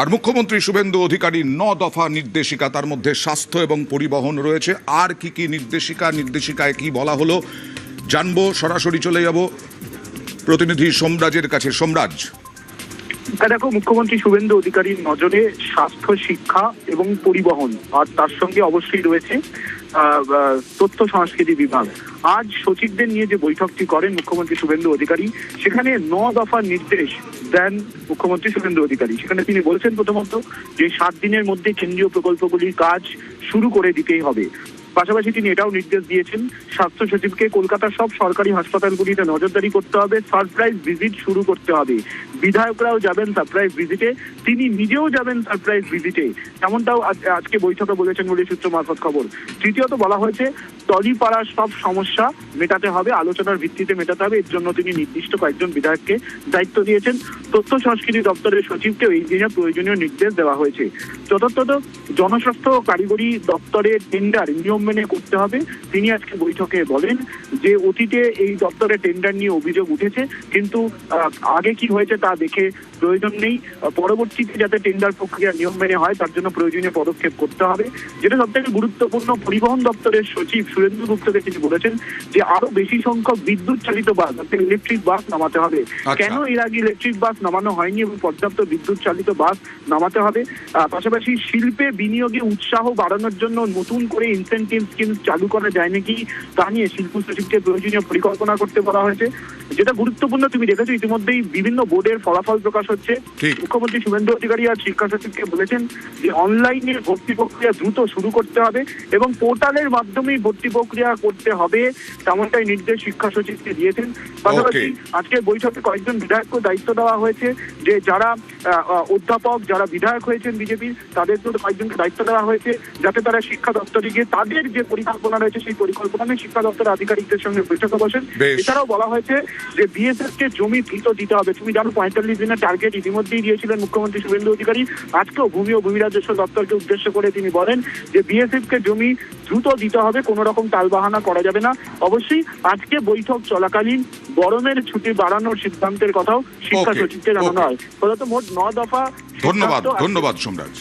আর মুখ্যমন্ত্রী শুভেন্দু অধিকারী ৯ দফা নির্দেশিকা, তার মধ্যে স্বাস্থ্য এবং পরিবহন রয়েছে। আর কি নির্দেশিকায় কি বলা হলো জানবো। সরাসরি চলে যাব প্রতিনিধি সোমরাজের কাছে। সোমরাজ, দেখো, মুখ্যমন্ত্রী শুভেন্দু অধিকারীর নজরে স্বাস্থ্য, শিক্ষা এবং পরিবহন, আর তার সঙ্গে অবশ্যই রয়েছে তথ্য সংস্কৃতি বিভাগ। আজ সচিবদের নিয়ে যে বৈঠকটি করেন মুখ্যমন্ত্রী শুভেন্দু অধিকারী, সেখানে ৯ দফার নির্দেশ দেন মুখ্যমন্ত্রী শুভেন্দু অধিকারী। সেখানে তিনি বলেছেন প্রথমত যে 7 দিনের মধ্যে কেন্দ্রীয় প্রকল্পগুলির কাজ শুরু করে দিতেই হবে। পাশাপাশি তিনি এটাও নির্দেশ দিয়েছেন স্বাস্থ্য সচিবকে কলকাতার সব সরকারি হাসপাতালগুলিতে নজরদারি করতে হবে, সারপ্রাইজ ভিজিট শুরু করতে হবে। বিধায়করাও যাবেন সারপ্রাইজ ভিজিটে, তিনি নিজেও যাবেন সারপ্রাইজ ভিজিটে, এমনটাও আজকে বৈঠকে বলেছেন বলে সূত্র মারফত খবর। তৃতীয়ত বলা হয়েছে টলিপাড়ার সব সমস্যা মেটাতে হবে, আলোচনার ভিত্তিতে মেটাতে হবে। এর জন্য তিনি নির্দিষ্ট কয়েকজন বিধায়ককে দায়িত্ব দিয়েছেন। তথ্য সংস্কৃতি দপ্তরের সচিবকেও এই দিনে প্রয়োজনীয় নির্দেশ দেওয়া হয়েছে। চতুর্থত জনস্বাস্থ্য কারিগরি দপ্তরের টেন্ডার নিয়ম মেনে করতে হবে। তিনি আজকে বৈঠকে বলেন যে অতীতে এই দপ্তরে টেন্ডার নিয়ে অভিযোগ উঠেছে, কিন্তু আগে কি হয়েছে তা দেখে প্রয়োজন নেই। পরবর্তীতে যাতে টেন্ডার প্রক্রিয়া নিয়ম মেনে হয় তার জন্য প্রয়োজনীয় পদক্ষেপ করতে হবে। যেটা সব থেকে গুরুত্বপূর্ণ, পরিবহন দপ্তরের সচিব সুরেন্দ্র গুপ্তকে তিনি বলেছেন যে আরো বেশি সংখ্যক বিদ্যুৎ চালিত বাস, অর্থাৎ ইলেকট্রিক বাস নামাতে হবে। কেন এর আগে ইলেকট্রিক বাস নামানো হয়নি এবং পর্যাপ্ত বিদ্যুৎ চালিত বাস নামাতে হবে। পাশাপাশি শিল্পে বিনিয়োগে উৎসাহ বাড়ানোর জন্য নতুন করে ইনসেন্টিভ স্কিম চালু করা যায় নাকি তা নিয়ে শিল্প সচিবকে প্রয়োজনীয় পরিকল্পনা করতে বলা হয়েছে। যেটা গুরুত্বপূর্ণ, তুমি দেখেছো ইতিমধ্যেই বিভিন্ন বোর্ডের ফলাফল প্রকাশ হচ্ছে। মুখ্যমন্ত্রী শুভেন্দু অধিকারী আর শিক্ষা সচিবকে বলেছেন যে অনলাইনে ভর্তি প্রক্রিয়া দ্রুত শুরু করতে হবে এবং পোর্টালের মাধ্যমেই ভর্তি প্রক্রিয়া করতে হবে, তেমনটাই নির্দেশ শিক্ষা সচিবকে দিয়েছেন। পাশাপাশি আজকে বৈঠকে কয়েকজন বিধায়ককে দায়িত্ব দেওয়া হয়েছে যে যারা অধ্যাপক, যারা বিধায়ক হয়েছেন বিজেপির, তাদের জন্য কয়েকজনকে দায়িত্ব দেওয়া হয়েছে যাতে তারা শিক্ষা দপ্তরে গিয়ে তাদের যে পরিকল্পনা রয়েছে সেই পরিকল্পনা নিয়ে শিক্ষা দপ্তরের আধিকারিকদের সঙ্গে বৈঠকে বসেন। এছাড়াও বলা হয়েছে যে বিএসএফ কে জমি দ্রুত দিতে হবে। তুমি জানো 45 দিনের টার্গেট ইতিমধ্যেই দিয়েছিলেন মুখ্যমন্ত্রী শুভেন্দু অধিকারী। আজকেও ভূমি ও ভূমি রাজস্ব দপ্তরকে উদ্দেশ্য করে তিনি বলেন যে বিএসএফ কে জমি দ্রুত দিতে হবে, কোনো রকম টালবাহানা করা যাবে না। অবশ্যই আজকে বৈঠক চলাকালীন গরমের ছুটি বাড়ানোর সিদ্ধান্তের কথাও শিক্ষা সচিবকে জানানো হয়। ফলত মোট 9 দফা। ধন্যবাদ সোমরাজ।